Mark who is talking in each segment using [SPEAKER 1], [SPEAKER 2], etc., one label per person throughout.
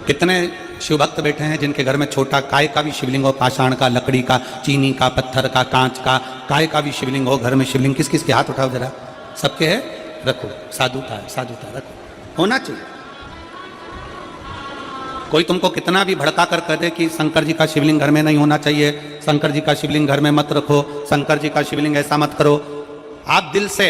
[SPEAKER 1] कितने शिव भक्त बैठे हैं जिनके घर में छोटा काय का भी शिवलिंग हो, पाषाण का, लकड़ी का, चीनी का, पत्थर का, कांच का, काय का भी शिवलिंग हो घर में। शिवलिंग किस किस के हाथ उठाओ जरा, सबके है, रखो। साधुता है, साधुता रखो, होना चाहिए। कोई तुमको कितना भी भड़का कर कह दे कि शंकर जी का शिवलिंग घर में नहीं होना चाहिए, शंकर जी का शिवलिंग घर में मत रखो, शंकर जी का शिवलिंग ऐसा मत करो, आप दिल से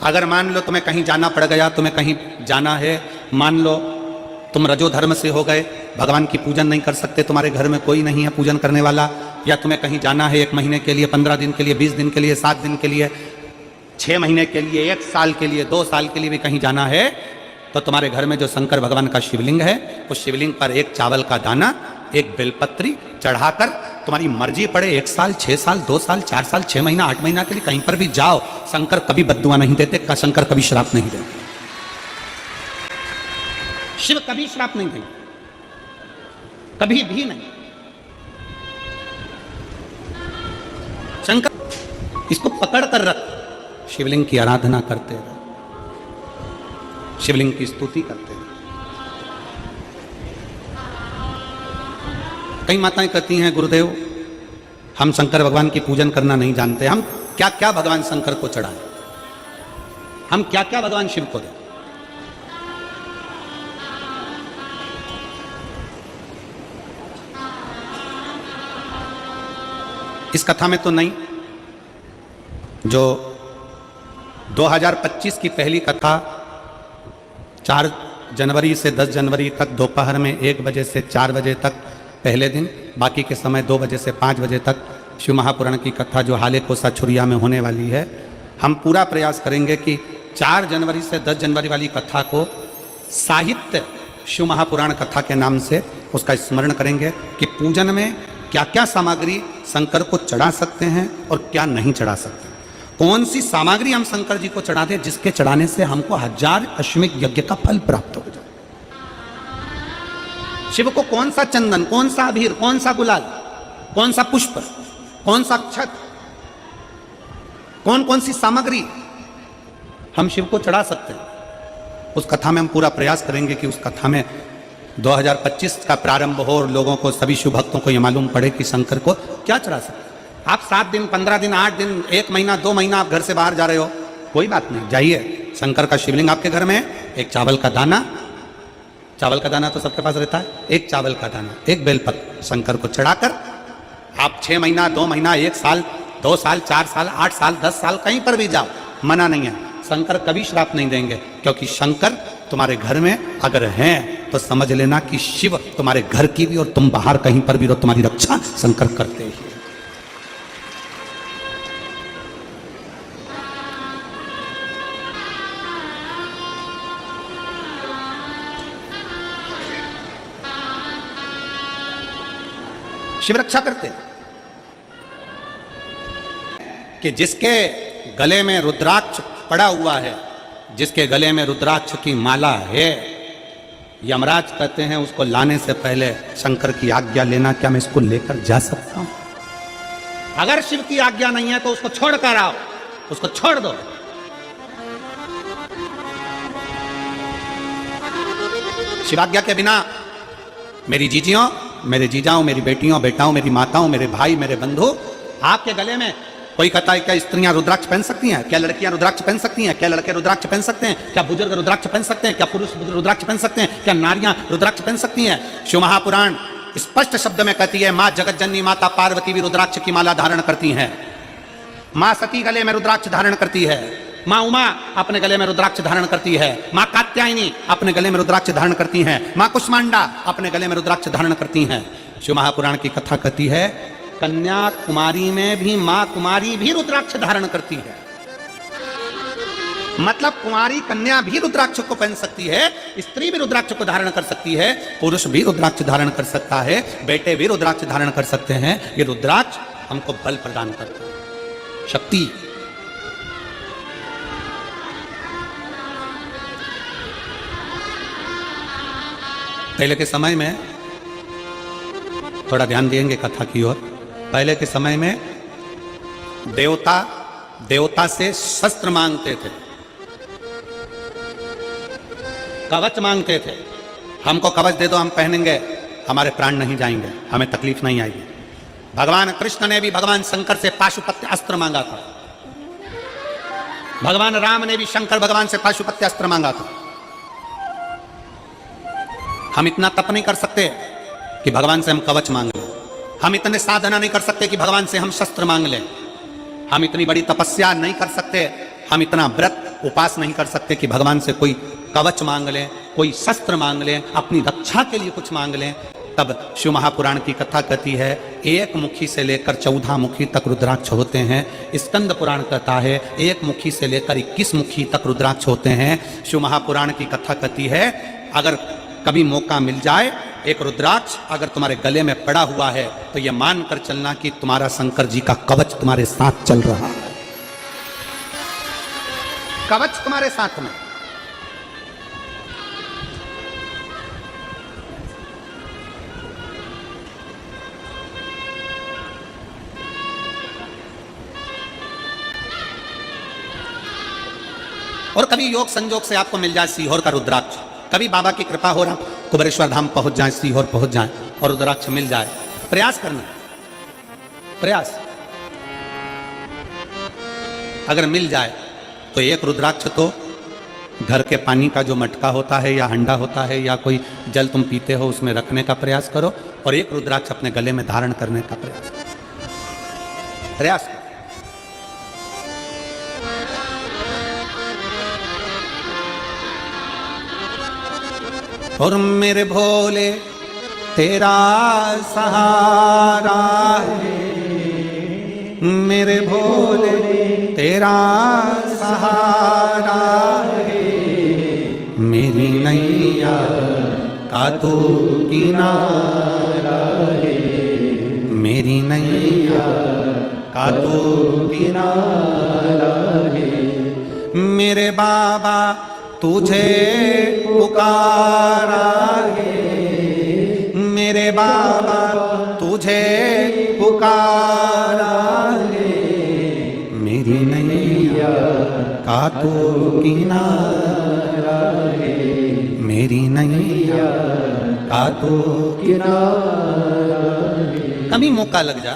[SPEAKER 1] अगर मान लो तुम्हें कहीं जाना पड़ गया, तुम्हें कहीं जाना है, मान लो तुम रजो धर्म से हो गए, भगवान की पूजन नहीं कर सकते, तुम्हारे घर में कोई नहीं है पूजन करने वाला, या तुम्हें कहीं जाना है 1 महीने के लिए, 15 दिन के लिए, 20 दिन के लिए, 7 दिन के लिए, 6 महीने के लिए, 1 साल के लिए, 2 साल के लिए भी कहीं जाना है, तो तुम्हारे घर में जो शंकर भगवान का शिवलिंग है, उस शिवलिंग पर 1 चावल का दाना, 1 बेलपत्री चढ़ाकर तुम्हारी मर्जी पड़े 1 साल, 6 साल, 2 साल, 4 साल, 6 महीना, 8 महीना के लिए कहीं पर भी जाओ, शंकर कभी बद्दुआ नहीं देते, शंकर कभी श्राप नहीं देते, शिव कभी श्राप नहीं देंगे, कभी भी नहीं। शंकर इसको पकड़ कर रख, शिवलिंग की आराधना करते रहो, शिवलिंग की स्तुति करते रहो। कई माताएं कहती हैं गुरुदेव हम शंकर भगवान की पूजन करना नहीं जानते, हम क्या क्या भगवान शंकर को चढ़ाएं, हम क्या क्या भगवान शिव को दें। इस कथा में तो नहीं, जो 2025 की पहली कथा 4 जनवरी से 10 जनवरी तक दोपहर में 1 बजे से 4 बजे तक पहले दिन, बाकी के समय 2 बजे से 5 बजे तक शिव महापुराण की कथा जो हाले कोसा छुरिया में होने वाली है, हम पूरा प्रयास करेंगे कि 4 जनवरी से 10 जनवरी वाली कथा को साहित्य शिव महापुराण कथा के नाम से उसका स्मरण करेंगे कि पूजन में क्या क्या सामग्री शंकर को चढ़ा सकते हैं और क्या नहीं चढ़ा सकते, कौन सी सामग्री हम शंकर जी को चढ़ा दें जिसके चढ़ाने से हमको 1000 अश्वमेध यज्ञ का फल प्राप्त हो जाए। शिव को कौन सा चंदन, कौन सा अबीर, कौन सा गुलाल, कौन सा पुष्प, कौन सा अक्षत, कौन कौन सी सामग्री हम शिव को चढ़ा सकते हैं, उस कथा में हम पूरा प्रयास करेंगे कि उस कथा में 2025 का प्रारंभ हो और लोगों को, सभी शिव भक्तों को यह मालूम पड़े कि शंकर को क्या चढ़ा सकते। आप 7 दिन, 15 दिन, 8 दिन, 1 महीना, 2 महीना आप घर से बाहर जा रहे हो, कोई बात नहीं, जाइए, शंकर का शिवलिंग आपके घर में, 1 चावल का दाना, चावल का दाना तो सबके पास रहता है, 1 चावल का दाना, 1 बेलपत्र शंकर को चढ़ाकर आप 6 महीना, 2 महीना, 1 साल, 2 साल, 4 साल, 8 साल, 10 साल कहीं पर भी जाओ, मना नहीं है, शंकर कभी श्राप नहीं देंगे, क्योंकि शंकर तुम्हारे घर में अगर हैं तो समझ लेना कि शिव तुम्हारे घर की भी और तुम बाहर कहीं पर भी रहो, तुम्हारी रक्षा शंकर करते हैं। शिव रक्षा करते हैं कि जिसके गले में रुद्राक्ष पड़ा हुआ है, जिसके गले में रुद्राक्ष की माला है, यमराज कहते हैं उसको लाने से पहले शंकर की आज्ञा लेना, क्या मैं इसको लेकर जा सकता हूं? अगर शिव की आज्ञा नहीं है तो उसको छोड़ कर आओ, उसको छोड़ दो। शिवाज्ञा के बिना मेरी जीजियों, मेरे जीजाओं, मेरी बेटियों, बेटाओं, मेरी माताओं, मेरे भाई, मेरे बंधु, आपके गले में कोई कहता है क्या स्त्रियां रुद्राक्ष पहन सकती हैं, क्या लड़कियां रुद्राक्ष पहन सकती हैं, क्या लड़के रुद्राक्ष पहन सकते हैं, क्या बुजुर्ग रुद्राक्ष पहन सकते हैं, क्या पुरुष रुद्राक्ष पहन सकते हैं, क्या नारियां रुद्राक्ष पहन सकती हैं? शिव महापुराण स्पष्ट शब्द में कहती है, मां जगत जननी माता पार्वती भी रुद्राक्ष की माला धारण करती हैं, मां सती गले में रुद्राक्ष धारण करती है, मां उमा अपने गले में रुद्राक्ष धारण करती है, मां कात्यायनी अपने गले में रुद्राक्ष धारण करती हैं, मां कुष्मांडा अपने गले में रुद्राक्ष धारण करती हैं। शिव महापुराण की कथा कहती है कन्याकुमारी में भी मां कुमारी भी रुद्राक्ष धारण करती है, मतलब कुमारी कन्या भी रुद्राक्ष को पहन सकती है, स्त्री भी रुद्राक्ष को धारण कर सकती है, पुरुष भी रुद्राक्ष धारण कर सकता है, बेटे भी रुद्राक्ष धारण कर सकते हैं। ये रुद्राक्ष हमको बल प्रदान करता है, शक्ति। पहले के समय में थोड़ा ध्यान देंगे कथा की ओर। पहले के समय में देवता से शस्त्र मांगते थे, कवच मांगते थे, हमको कवच दे दो, हम पहनेंगे, हमारे प्राण नहीं जाएंगे, हमें तकलीफ नहीं आएगी। भगवान कृष्ण ने भी भगवान शंकर से पाशुपत्य अस्त्र मांगा था। भगवान राम ने भी शंकर भगवान से पाशुपत्य अस्त्र मांगा था। हम इतना तप नहीं कर सकते कि भगवान से हम कवच मांग लें। हम इतने साधना नहीं कर सकते कि भगवान से हम शस्त्र मांग लें। हम इतनी बड़ी तपस्या नहीं कर सकते, हम इतना व्रत उपास नहीं कर सकते कि भगवान से कोई कवच मांग लें, कोई शस्त्र मांग लें, अपनी रक्षा के लिए कुछ मांग लें। तब शिव महापुराण की कथा कहती है, एक मुखी से लेकर 14 मुखी तक रुद्राक्ष होते हैं। स्कंद पुराण कहता है एक मुखी से लेकर 21 मुखी तक रुद्राक्ष होते हैं। शिव महापुराण की कथा कहती है, अगर कभी मौका मिल जाए, एक रुद्राक्ष अगर तुम्हारे गले में पड़ा हुआ है तो यह मानकर चलना कि तुम्हारा शंकर जी का कवच तुम्हारे साथ चल रहा है। कवच तुम्हारे साथ में। और कभी योग संजोग से आपको मिल जाए सीहोर का रुद्राक्ष, कभी बाबा की कृपा हो रहा कुबेरेश्वर धाम पहुंच जाए, सीहोर पहुंच जाए और रुद्राक्ष मिल जाए, प्रयास करना, प्रयास। अगर मिल जाए तो एक रुद्राक्ष तो घर के पानी का जो मटका होता है या हंडा होता है या कोई जल तुम पीते हो उसमें रखने का प्रयास करो, और एक रुद्राक्ष अपने गले में धारण करने का प्रयास करो। प्रयास करो। और मेरे भोले तेरा सहारा है, मेरे भोले तेरा सहारा है, मेरी नैया का तो किनारा है, मेरी नैया का तो किनारा है। मेरे बाबा तुझे पुकारा है, मेरे बाबा तुझे पुकारा है, मेरी नैया का तो किनारा है, मेरी नैया का तो किनारा है। कभी मौका लग जाए।